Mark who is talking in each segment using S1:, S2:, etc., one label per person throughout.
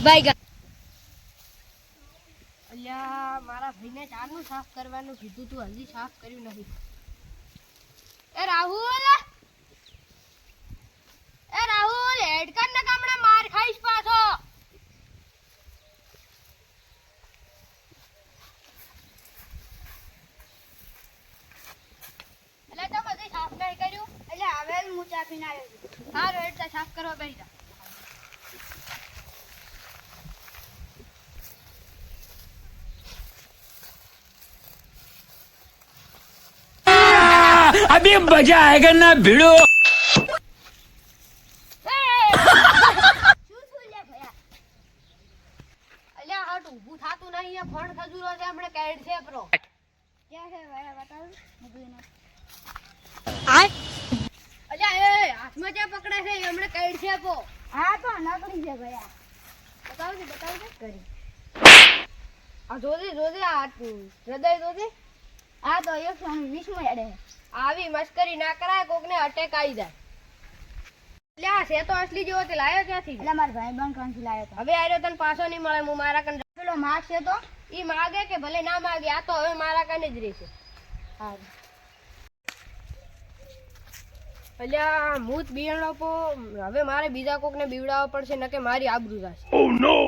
S1: By અલ્યા મારા ભાઈને ચારનું સાફ કરવાનું કીધું તું હજી સાફ કર્યું નથી. એ રાહુલ હેડકર ના કામડા માર ખાઈશ પાછો. એટલે તો બધું સાફ નહીં કર્યું. એટલે હવે હું ચા પીને આવ્યો છું. હારું હેડતા સાફ કરવા બેસી જા.
S2: अभी मजा आएगा ना भिड़ो.
S1: અલ્યા હટ ઊભું થાતું નહીં. ફોન ખજૂરો છે હમણે કેડ છે પ્રો. ક્યાં છે ભાઈ બતાવ મગીનો. અલ્યા એ હાથમાં જે પકડે છે હમણે કેડ છે પો. હા તો નકળી છે ભાઈ. બતાવજે કરી. આ જોજે આ હૃદય જોજે. આ તો 120 માં હેડે. આવી મસ્કરી ના કરાય, કોકને અટેક આવી જાય. એટલે આ છે તો અસલી જેવો તે લાયો ક્યાંથી? એટલે મારા ભાઈ બંધ કાંથી લાયો તો. હવે આર્યો તને પાછો નહીં મળે. હું મારા કને પેલો માગ છે તો ઈ માગે કે ભલે ના માગે, આ તો હવે મારા કને જ રહેશે. હા અલ્યા મૂત બિયાણો પો. હવે મારે બીજા કોકને બીવડાવવા પડશે, નકે મારી આબરૂ જશે.
S2: Oh no.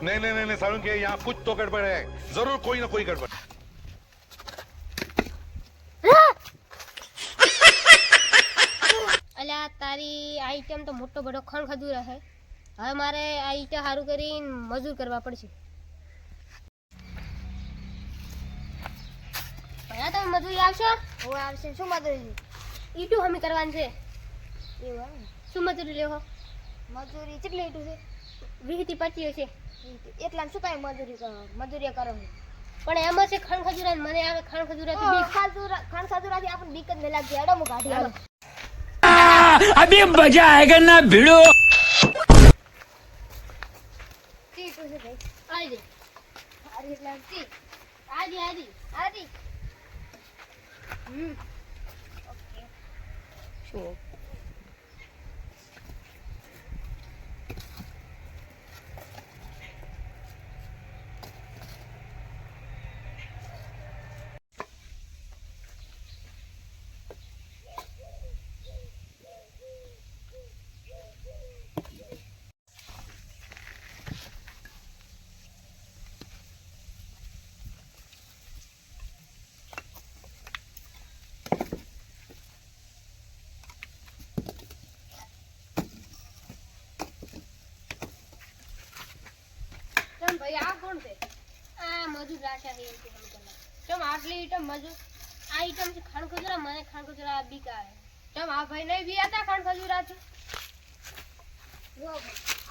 S3: नहीं सारुण के यहाँ कुछ तो गड़बड़ है, जरूर कोई ना कोई गड़बड़.
S1: અલ્યા તારી આઈટમ તો મોટો બડો ખણ ખજૂર હે. હવે મારે આ ઈટા સારું કરીને મજૂર કરવા પડશે. ભયા તમે મજૂરી આવશો? હું આવશે. શું મજૂરી? ઈટું હમી કરવાનું છે. એવું શું મજૂરી લેવો? મજૂરી કેટલી ઈટું છે? 20 થી 25 છે. એટલા શું કઈ મજૂરી કરો? પણ એમાં છે ખણ ખજૂરા. મને આવે ખણ ખજૂરાથી બીક. ખણ ખજૂરાથી આપણને બીક જ ન લાગતી. હેડો હું કાઢી આવું.
S2: अभी मजा आएगा ना भिड़ो.
S1: ટીટુ છે ભાઈ. આજી આરી લાગતી. આજી ઓકે શું ભાઈ આ કોણ છે? આ મજૂર રાશા છે. ચમ આટલી આઈટમ મજૂર. આ આઈટમ છે ખણ ખજૂરા. મને ખણ ખજૂરા બીક આવે. ચમ આ ભાઈ નહીં બિયાતા ખણ ખજૂરાથી? જો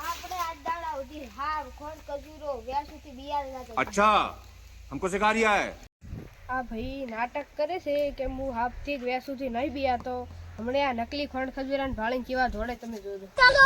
S1: આપણે આજ દાડા સુધી હાર ખણ ખજૂરો વ્યાસુથી બિયાતા હતા.
S3: अच्छा, हमको सिखा रिया है.
S1: આ ભાઈ નાટક કરે છે કે હું હાફથી જ વ્યાસુથી નહીં બિયાતો. હમણે આ નકલી ખણ ખજૂરાને ભાળીને કેવા ધોળે તમે જોજો. ચાલો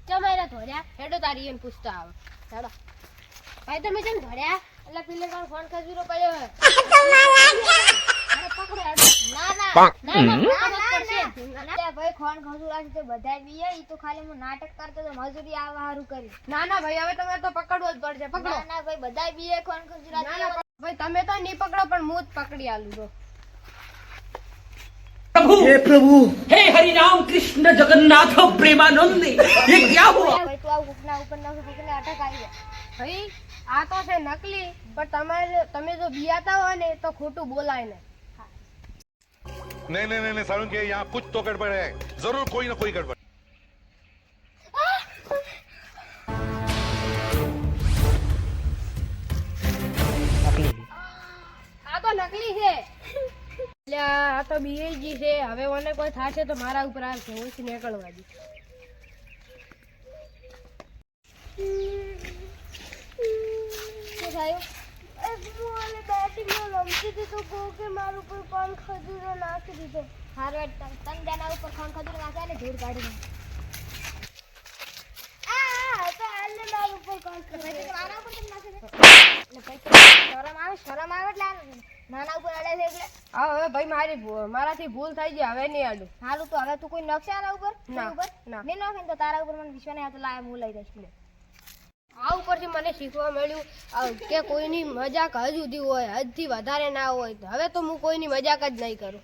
S1: ચમાયરા ધોર્યા. હેડો તારી એને પૂછતા આવે. હેડો ભાઈ તમે કેમ ધોર્યા? એટલે પેલે કોણ ફોન ખજૂરો પડ્યો હે. પકડો હેડો. ના ભાઈ ખોન ખજૂરા છે બધા બીએ. ઈ તો ખાલી હું નાટક કરતો તો મજૂરી આવા હારું કરી. ના ભાઈ હવે તમારે તો પકડવો જ પડશે. પકડો. ના ભાઈ બધા બીએ ખોન ખજૂરા. ભાઈ તમે તો નહીં પકડો પણ હું જ પકડી આલું તો.
S2: प्रभु हे प्रभु हे हरि राम कृष्ण जगन्नाथ प्रेमानंद ये क्या हुआ?
S1: ભાઈ તું આવું ઉપના ઉપર ના પકડને અટક આવી જાય. ભાઈ આ તો છે નકલી, પણ તમે જો બિયાતા હોય ને તો ખોટું બોલાય ને.
S3: नहीं सारुण के यहाँ कुछ तो गड़बड़ है, जरूर कोई ना कोई गड़बड़.
S2: नकली
S1: નકલી છે. એટલે આ તો બીએજી છે. હવે મને કોઈ થાશે તો મારા ઉપર આવશે. હું નીકળવા દઉં. શું થયું? મારા ઉપર કોણ ખજૂરો નાખી દીધો. હારે તન તેના ઉપર કોણ ખજૂરો નાખે ને ધૂળ કાઢી નાખે. મારા ઉપર કોણ મારા ઉપર કેમ નાખે છે? શરમ આવે એટલે નાના ઉપર અડે છે એટલે. હા હવે ભાઈ મારાથી ભૂલ થઈ ગઈ. હવે નહીં આડું. સારું તો હવે તું કોઈ નકશે આના ઉપર? ના નહીં નાખે તો તારા ઉપર મને વિશ્વાસ નહીં આવતો. લાય હું લઈ જઈશ. આ ઉપરથી મને શીખવા મળ્યું કે કોઈની મજાક હજ સુધી હોય, હદથી વધારે ના હોય. હવે તો હું કોઈની મજાક જ નહીં કરું.